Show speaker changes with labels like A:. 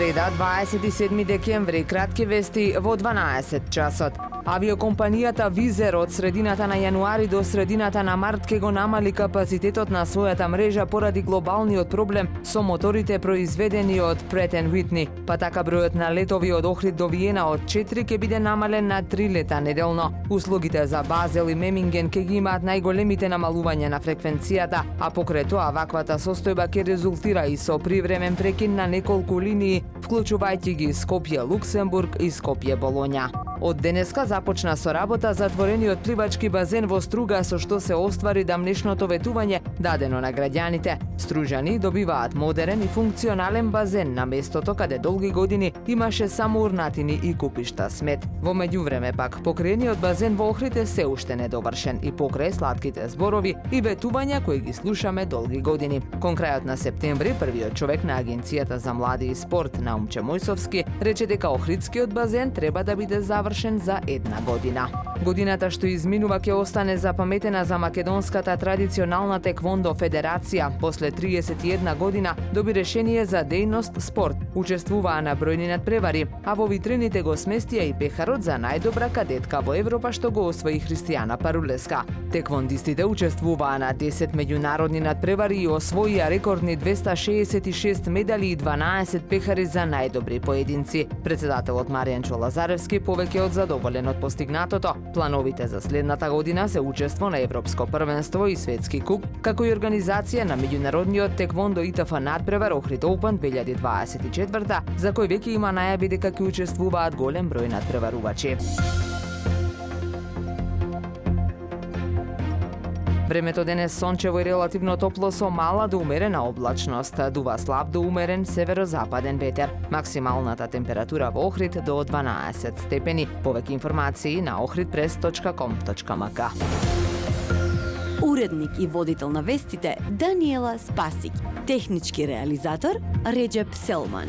A: Среда, 27 декември, кратки вести во 12 часот. Авиокомпанијата Визер од средината на јануари до средината на март ке го намали капацитетот на својата мрежа поради глобалниот проблем со моторите произведени од Pratt & Whitney. Па така бројот на летови од Охрид до Виена од 4 ке биде намален на 3 лета неделно. Услугите за Базел и Меминген ке ги имаат најголемите намалувања на фреквенцијата, а покрај тоа ваквата состојба ке резултира и со привремен прекин на неколку линии, вклучувајќи ги Скопје Луксембург и Скопје Болоња. Од денеска започна со работа затворениот пливачки базен во Струга, со што се оствари дамнешното ветување дадено на граѓаните. Стружани добиваат модерен и функционален базен на местото каде долги години имаше само урнатини и купишта смет. Во меѓувреме пак покрениот базен во Охрид е се уште недовршен и покрај сладките зборови и ветувања кои ги слушаме долги години. Кон крајот на септември првиот човек на Агенцијата за млади и спорт Наумче Мојсовски рече дека Охридскиот базен треба да биде завршен за 1 година. Годината што изминува ќе остане запаметена за македонската традиционална теквондо федерација. После 31 година доби решение за дејност спорт. Учествуваа на бројни надпревари, а во витрините го сместија и пехарот за најдобра кадетка во Европа што го освои Христијана Парулеска. Теквондистите учествуваа на 10 меѓународни надпревари и освоија рекордни 266 медали и 12 пехари за најдобри поединци. Председателот Маријан Чолазаревски повеќе од задоволен од постигнатото. Плановите за следната година се учество на Европско првенство и Светски куп, како и организација на меѓународниот теквондо ИТФ надпревар Охрид Open 2024, за кој веќе има најави дека ќе учествуваат голем број надпреварувачи. Времето денес сончево и релативно топло со мала до умерена облачност. Дува слаб до умерен северозападен ветер. Максималната температура во Охрид до 12 степени. Повеќе информации на ohridpress.com.mk.
B: Уредник и водител на вестите Даниела Спасик. Технички реализатор Реджеп Селман.